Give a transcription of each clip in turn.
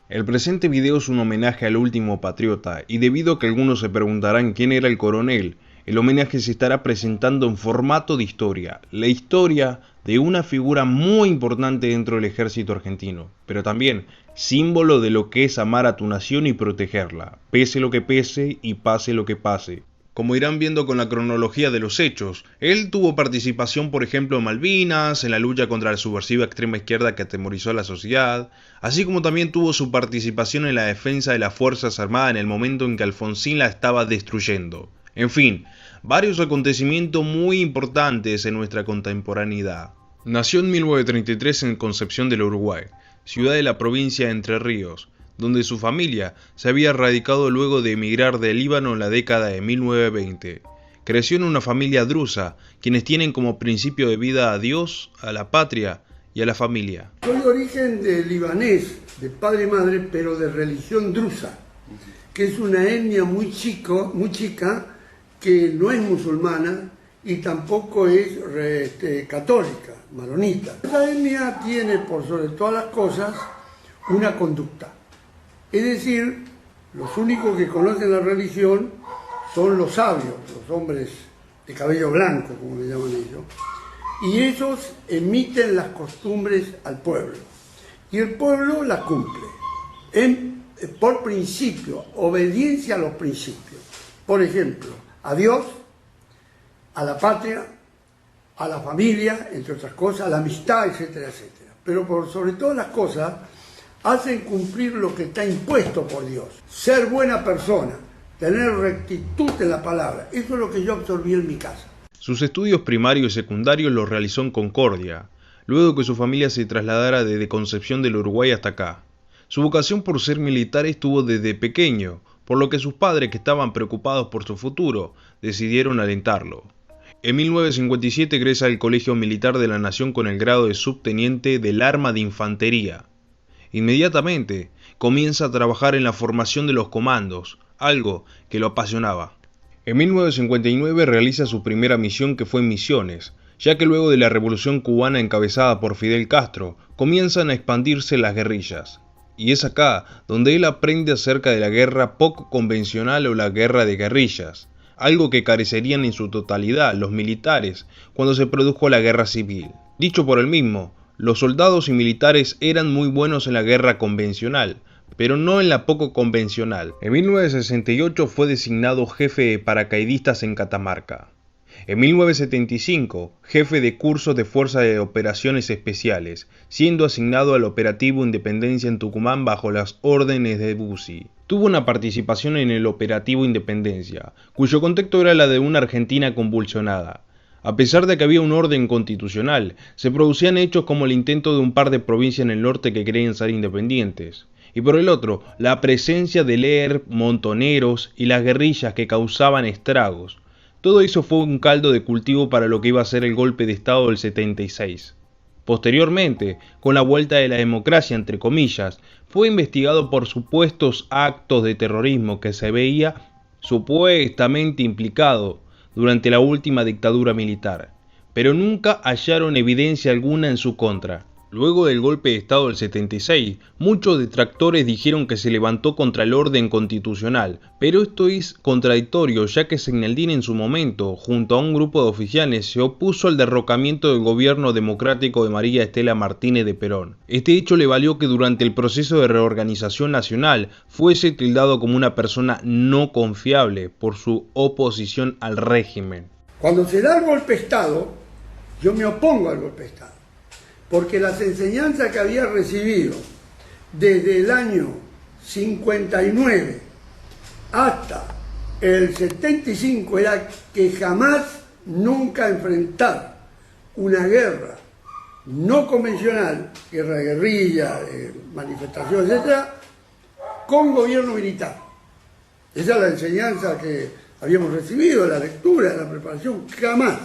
El presente video es un homenaje al último patriota, y debido a que algunos se preguntarán quién era el coronel, el homenaje se estará presentando en formato de historia, la historia de una figura muy importante dentro del ejército argentino, pero también símbolo de lo que es amar a tu nación y protegerla, pese lo que pese y pase lo que pase. Como irán viendo con la cronología de los hechos, él tuvo participación por ejemplo en Malvinas, en la lucha contra la subversiva extrema izquierda que atemorizó a la sociedad, así como también tuvo su participación en la defensa de las Fuerzas Armadas en el momento en que Alfonsín la estaba destruyendo. En fin, varios acontecimientos muy importantes en nuestra contemporaneidad. Nació en 1933 en Concepción del Uruguay, ciudad de la provincia de Entre Ríos, donde su familia se había radicado luego de emigrar del Líbano en la década de 1920. Creció en una familia drusa, quienes tienen como principio de vida a Dios, a la patria y a la familia. Soy de origen de libanés, de padre y madre, pero de religión drusa, que es una etnia muy chica, que no es musulmana y tampoco es católica, maronita. Esta etnia tiene, por sobre todas las cosas, una conducta. Es decir, los únicos que conocen la religión son los sabios, los hombres de cabello blanco, como le llaman ellos, y ellos emiten las costumbres al pueblo, y el pueblo las cumple, por principio, obediencia a los principios. Por ejemplo, a Dios, a la patria, a la familia, entre otras cosas, a la amistad, etcétera, etcétera. Pero por sobre todas las cosas, hacen cumplir lo que está impuesto por Dios. Ser buena persona, tener rectitud en la palabra. Eso es lo que yo absorbí en mi casa. Sus estudios primarios y secundarios los realizó en Concordia, luego que su familia se trasladara desde Concepción del Uruguay hasta acá. Su vocación por ser militar estuvo desde pequeño, por lo que sus padres, que estaban preocupados por su futuro, decidieron alentarlo. En 1957 ingresa al Colegio Militar de la Nación con el grado de subteniente del Arma de Infantería. Inmediatamente comienza a trabajar en la formación de los comandos, algo que lo apasionaba. En 1959 realiza su primera misión, que fue en Misiones, ya que luego de la Revolución Cubana encabezada por Fidel Castro, comienzan a expandirse las guerrillas. Y es acá donde él aprende acerca de la guerra poco convencional o la guerra de guerrillas, algo que carecerían en su totalidad los militares cuando se produjo la guerra civil. Dicho por él mismo, los soldados y militares eran muy buenos en la guerra convencional, pero no en la poco convencional. En 1968 fue designado jefe de paracaidistas en Catamarca. En 1975, jefe de cursos de Fuerza de Operaciones Especiales, siendo asignado al Operativo Independencia en Tucumán bajo las órdenes de Bussi. Tuvo una participación en el Operativo Independencia, cuyo contexto era la de una Argentina convulsionada. A pesar de que había un orden constitucional, se producían hechos como el intento de un par de provincias en el norte que querían ser independientes. Y por el otro, la presencia de ERP, montoneros y las guerrillas que causaban estragos. Todo eso fue un caldo de cultivo para lo que iba a ser el golpe de Estado del 76. Posteriormente, con la vuelta de la democracia, entre comillas, fue investigado por supuestos actos de terrorismo que se veía supuestamente implicado durante la última dictadura militar, pero nunca hallaron evidencia alguna en su contra. Luego del golpe de Estado del 76, muchos detractores dijeron que se levantó contra el orden constitucional, pero esto es contradictorio, ya que Segnaldín en su momento, junto a un grupo de oficiales, se opuso al derrocamiento del gobierno democrático de María Estela Martínez de Perón. Este hecho le valió que durante el proceso de reorganización nacional fuese tildado como una persona no confiable por su oposición al régimen. Cuando se da el golpe de Estado, yo me opongo al golpe de Estado, porque las enseñanzas que había recibido desde el año 59 hasta el 75 era que jamás, nunca enfrentar una guerra no convencional, guerra de guerrilla, manifestaciones, etc., con gobierno militar. Esa es la enseñanza que habíamos recibido, la lectura, la preparación, jamás.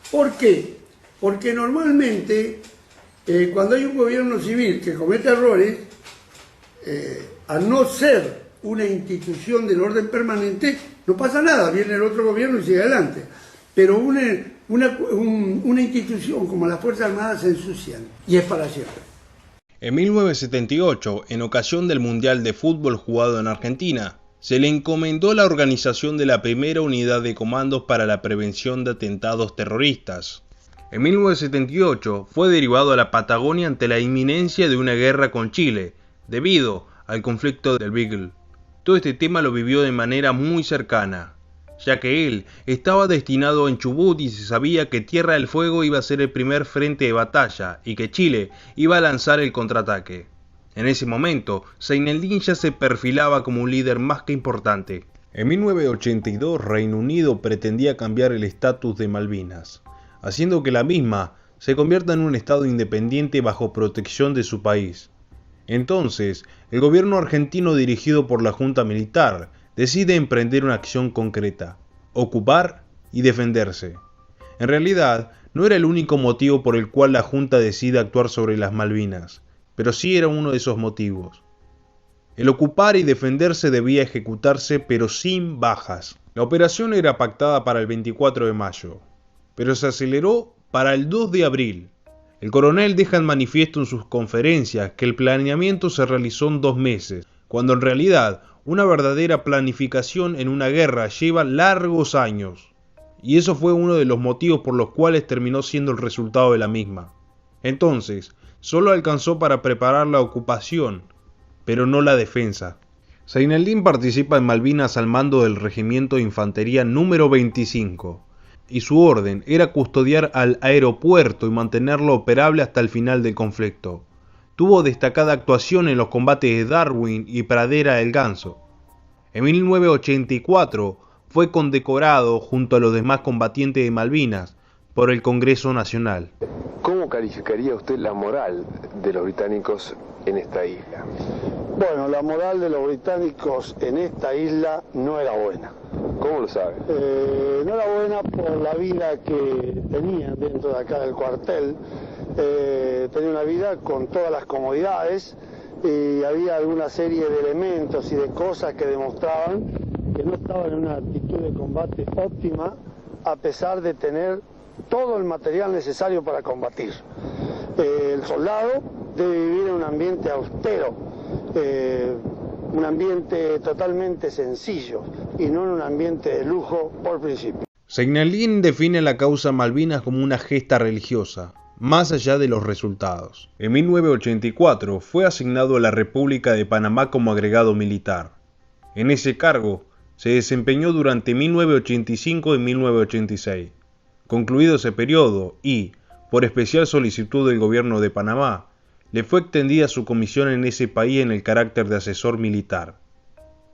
¿Por qué? Porque normalmente cuando hay un gobierno civil que comete errores, al no ser una institución del orden permanente, no pasa nada, viene el otro gobierno y sigue adelante. Pero una institución como las Fuerzas Armadas se ensucian y es para siempre. En 1978, en ocasión del Mundial de Fútbol jugado en Argentina, se le encomendó la organización de la primera unidad de comandos para la prevención de atentados terroristas. En 1978 fue derivado a la Patagonia ante la inminencia de una guerra con Chile, debido al conflicto del Beagle. Todo este tema lo vivió de manera muy cercana, ya que él estaba destinado en Chubut y se sabía que Tierra del Fuego iba a ser el primer frente de batalla y que Chile iba a lanzar el contraataque. En ese momento, Zaineldin ya se perfilaba como un líder más que importante. En 1982, Reino Unido pretendía cambiar el estatus de Malvinas, haciendo que la misma se convierta en un estado independiente bajo protección de su país. Entonces, el gobierno argentino dirigido por la Junta Militar decide emprender una acción concreta: ocupar y defenderse. En realidad, no era el único motivo por el cual la Junta decide actuar sobre las Malvinas, pero sí era uno de esos motivos. El ocupar y defenderse debía ejecutarse, pero sin bajas. La operación era pactada para el 24 de mayo, pero se aceleró para el 2 de abril. El coronel deja en manifiesto en sus conferencias que el planeamiento se realizó en 2 meses, cuando en realidad una verdadera planificación en una guerra lleva largos años, y eso fue uno de los motivos por los cuales terminó siendo el resultado de la misma. Entonces, solo alcanzó para preparar la ocupación, pero no la defensa. Zaineldin participa en Malvinas al mando del Regimiento de Infantería número 25, y su orden era custodiar al aeropuerto y mantenerlo operable hasta el final del conflicto. Tuvo destacada actuación en los combates de Darwin y Pradera del Ganso. En 1984 fue condecorado junto a los demás combatientes de Malvinas por el Congreso Nacional. ¿Cómo calificaría usted la moral de los británicos en esta isla? Bueno, la moral de los británicos en esta isla no era buena. ¿Cómo lo sabe? No era buena por la vida que tenían dentro de acá del cuartel. Tenía una vida con todas las comodidades y había alguna serie de elementos y de cosas que demostraban que no estaban en una actitud de combate óptima, a pesar de tener todo el material necesario para combatir. El soldado debe vivir en un ambiente austero, un ambiente totalmente sencillo y no en un ambiente de lujo por principio. Zaineldin define la causa Malvinas como una gesta religiosa, más allá de los resultados. En 1984 fue asignado a la República de Panamá como agregado militar. En ese cargo se desempeñó durante 1985 y 1986. Concluido ese periodo y, por especial solicitud del gobierno de Panamá, le fue extendida su comisión en ese país en el carácter de asesor militar.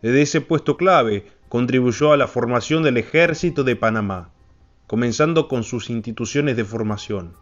Desde ese puesto clave contribuyó a la formación del Ejército de Panamá, comenzando con sus instituciones de formación.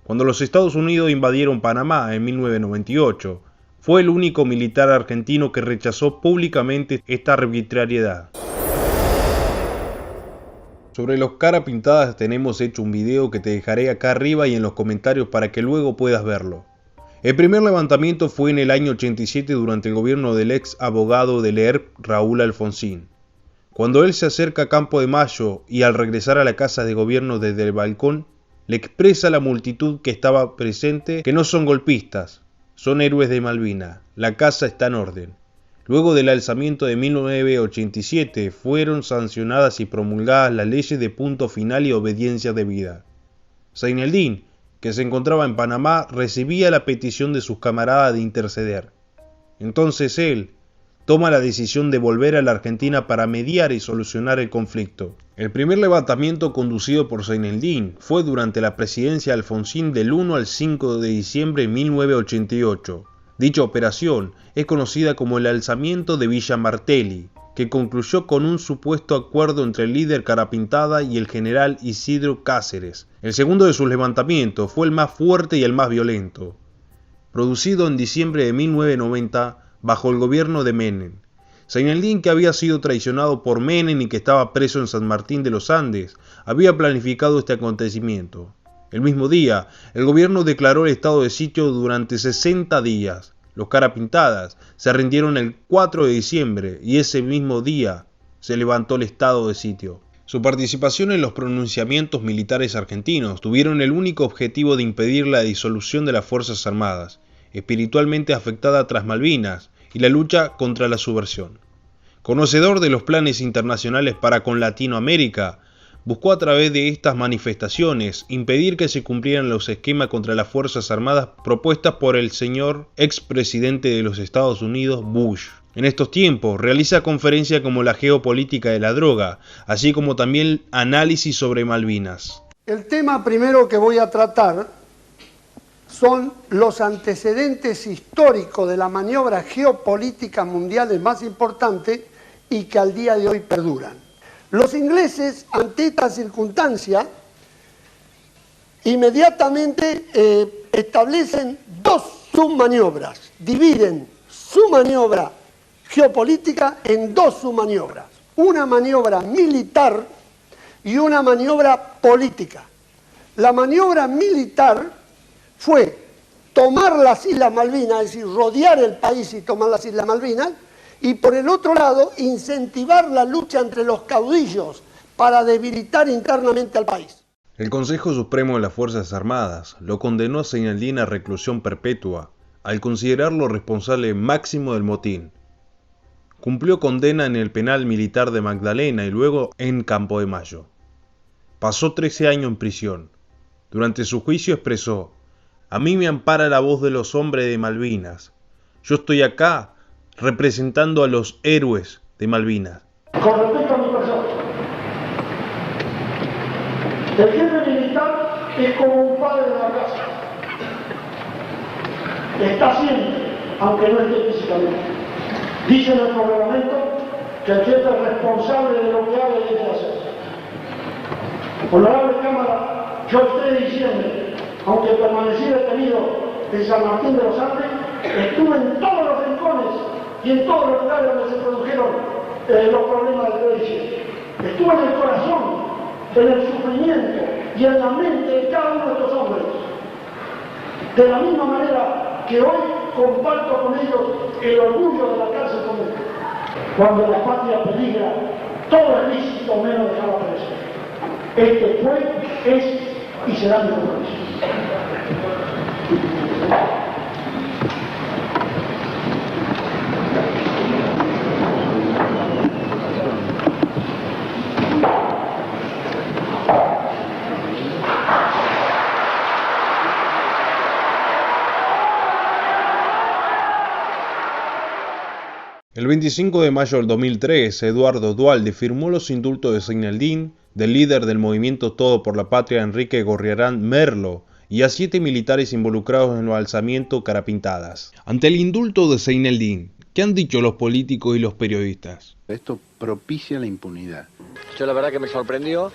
Cuando los Estados Unidos invadieron Panamá en 1998, fue el único militar argentino que rechazó públicamente esta arbitrariedad. Sobre los cara pintadas tenemos hecho un video que te dejaré acá arriba y en los comentarios para que luego puedas verlo. El primer levantamiento fue en el año 87 durante el gobierno del ex abogado del ERP Raúl Alfonsín. Cuando él se acerca a Campo de Mayo y al regresar a la casa de gobierno desde el balcón, le expresa a la multitud que estaba presente que no son golpistas, son héroes de Malvinas, la casa está en orden. Luego del alzamiento de 1987 fueron sancionadas y promulgadas las leyes de punto final y obediencia debida. Zaineldin, que se encontraba en Panamá, recibía la petición de sus camaradas de interceder. Entonces él toma la decisión de volver a la Argentina para mediar y solucionar el conflicto. El primer levantamiento conducido por Zaineldin fue durante la presidencia de Alfonsín del 1 al 5 de diciembre de 1988. Dicha operación es conocida como el alzamiento de Villa Martelli, que concluyó con un supuesto acuerdo entre el líder Carapintada y el general Isidro Cáceres. El segundo de sus levantamientos fue el más fuerte y el más violento, producido en diciembre de 1990 bajo el gobierno de Menem. Zaineldin, que había sido traicionado por Menem y que estaba preso en San Martín de los Andes, había planificado este acontecimiento. El mismo día, el gobierno declaró el estado de sitio durante 60 días. Los carapintadas se rindieron el 4 de diciembre y ese mismo día se levantó el estado de sitio. Su participación en los pronunciamientos militares argentinos tuvieron el único objetivo de impedir la disolución de las Fuerzas Armadas. espiritualmente afectada tras Malvinas y la lucha contra la subversión. Conocedor de los planes internacionales para con Latinoamérica, buscó a través de estas manifestaciones impedir que se cumplieran los esquemas contra las Fuerzas Armadas propuestas por el señor expresidente de los Estados Unidos, Bush. En estos tiempos realiza conferencias como la geopolítica de la droga, así como también análisis sobre Malvinas. El tema primero que voy a tratar son los antecedentes históricos de la maniobra geopolítica mundial más importante y que al día de hoy perduran. Los ingleses, ante esta circunstancia, inmediatamente establecen dos submaniobras, dividen su maniobra geopolítica en dos submaniobras, una maniobra militar y una maniobra política. La maniobra militar fue tomar las Islas Malvinas, es decir, rodear el país y tomar las Islas Malvinas, y por el otro lado, incentivar la lucha entre los caudillos para debilitar internamente al país. El Consejo Supremo de las Fuerzas Armadas lo condenó a Zeinaldin a reclusión perpetua, al considerarlo responsable máximo del motín. Cumplió condena en el penal militar de Magdalena y luego en Campo de Mayo. Pasó 13 años en prisión. Durante su juicio expresó: "A mí me ampara la voz de los hombres de Malvinas. Yo estoy acá representando a los héroes de Malvinas". Con respecto a mi persona, el jefe militar es como un padre de la casa. Está siempre, aunque no esté físicamente. Dice nuestro reglamento que el jefe es responsable de lo que haga y debe hacer. Honorable Cámara, yo estoy diciendo, aunque permanecí detenido en San Martín de los Andes, estuve en todos los rincones y en todos los lugares donde se produjeron los problemas del 9/17. Estuve en el corazón, en el sufrimiento y en la mente de cada uno de estos hombres. De la misma manera que hoy comparto con ellos el orgullo de la cárcel común. Cuando la patria peligra, todo es lícito menos dejarla perecer. Este fue, es y será mi compromiso. El 25 de mayo del 2003, Eduardo Duhalde firmó los indultos de Zeinaldin, del líder del movimiento Todo por la Patria Enrique Gorriarán Merlo, y a 7 militares involucrados en los alzamientos Carapintadas. Ante el indulto de Zeinaldin, ¿qué han dicho los políticos y los periodistas? Esto propicia la impunidad. Yo la verdad que me sorprendió,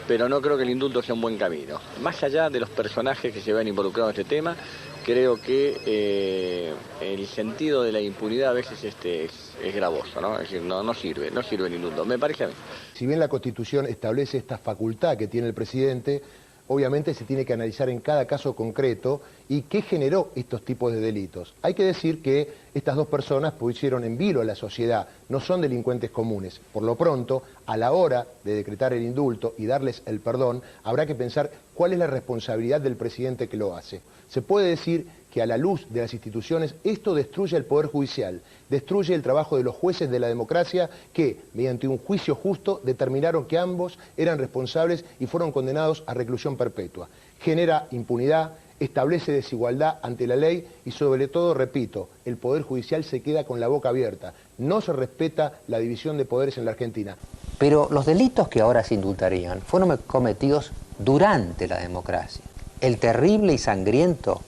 pero no creo que el indulto sea un buen camino. Más allá de los personajes que se ven involucrados en este tema, creo que el sentido de la impunidad a veces es gravoso, ¿no? Es decir, no sirve el indulto, me parece a mí. Si bien la Constitución establece esta facultad que tiene el presidente, obviamente se tiene que analizar en cada caso concreto y qué generó estos tipos de delitos. Hay que decir que estas dos personas pusieron en vilo a la sociedad, no son delincuentes comunes. Por lo pronto, a la hora de decretar el indulto y darles el perdón, habrá que pensar cuál es la responsabilidad del presidente que lo hace. Se puede decir que a la luz de las instituciones esto destruye el Poder Judicial, destruye el trabajo de los jueces de la democracia que, mediante un juicio justo, determinaron que ambos eran responsables y fueron condenados a reclusión perpetua. Genera impunidad, establece desigualdad ante la ley y sobre todo, repito, el Poder Judicial se queda con la boca abierta. No se respeta la división de poderes en la Argentina. Pero los delitos que ahora se indultarían fueron cometidos durante la democracia. El terrible y sangriento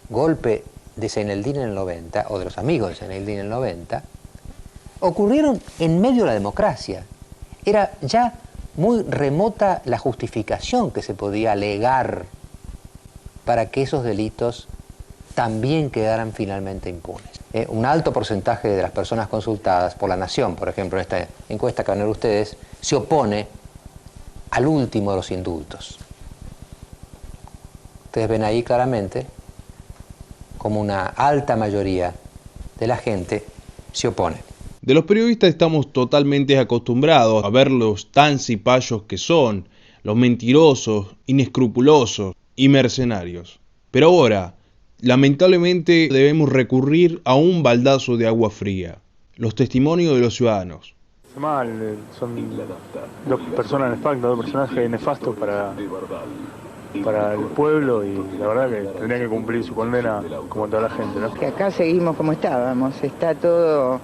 golpe de Zeinaldin en el 90, o de los amigos de Zeinaldin en el 90, ocurrieron en medio de la democracia. Era ya muy remota la justificación que se podía alegar para que esos delitos también quedaran finalmente impunes. Un alto porcentaje de las personas consultadas por La Nación, por ejemplo, en esta encuesta que van a ver ustedes, se opone al último de los indultos. Ustedes ven ahí claramente como una alta mayoría de la gente se opone. De los periodistas estamos totalmente acostumbrados a ver los tan cipayos que son, los mentirosos, inescrupulosos y mercenarios. Pero ahora, Lamentablemente debemos recurrir a un baldazo de agua fría, los testimonios de los ciudadanos. Mal, son dos personas nefastas, dos personajes nefastos para el pueblo y la verdad que tendrían que cumplir su condena como toda la gente, ¿no? Que acá seguimos como estábamos, está todo,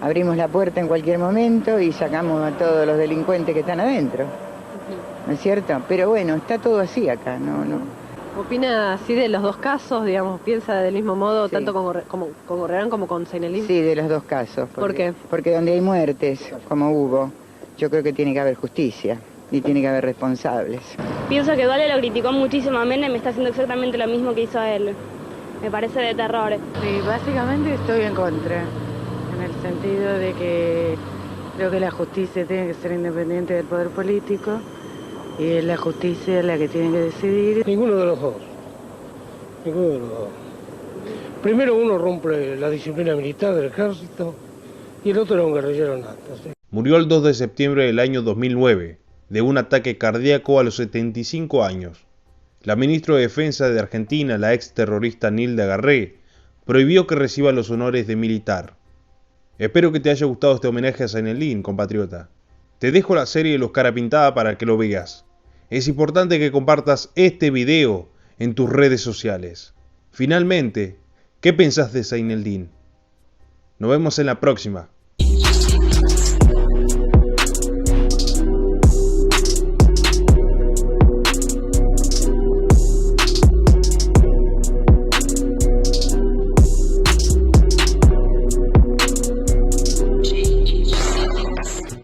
abrimos la puerta en cualquier momento y sacamos a todos los delincuentes que están adentro, ¿no es cierto? Pero bueno, está todo así acá, no. ¿Opina así de los dos casos, digamos, piensa del mismo modo, Sí. tanto con Gorrearán como con Seinelin? Sí, de los dos casos. ¿Por qué? Porque donde hay muertes, como hubo, yo creo que tiene que haber justicia y tiene que haber responsables. Pienso que Dualde lo criticó muchísimo a Menem, me está haciendo exactamente lo mismo que hizo él. Me parece de terror. Sí, básicamente estoy en contra, en el sentido de que creo que la justicia tiene que ser independiente del poder político y es la justicia la que tiene que decidir. Ninguno de los dos. Ninguno de los dos. Primero uno rompe la disciplina militar del ejército y el otro era un guerrillero nato. ¿Sí? Murió el 2 de septiembre del año 2009, de un ataque cardíaco a los 75 años. La ministra de Defensa de Argentina, la ex terrorista Nilda Garré, prohibió que reciba los honores de militar. Espero que te haya gustado este homenaje a Seinelin, compatriota. Te dejo la serie Los Cara Pintada para que lo veas. Es importante que compartas este video en tus redes sociales. Finalmente, ¿qué pensás de Seinelin? Nos vemos en la próxima.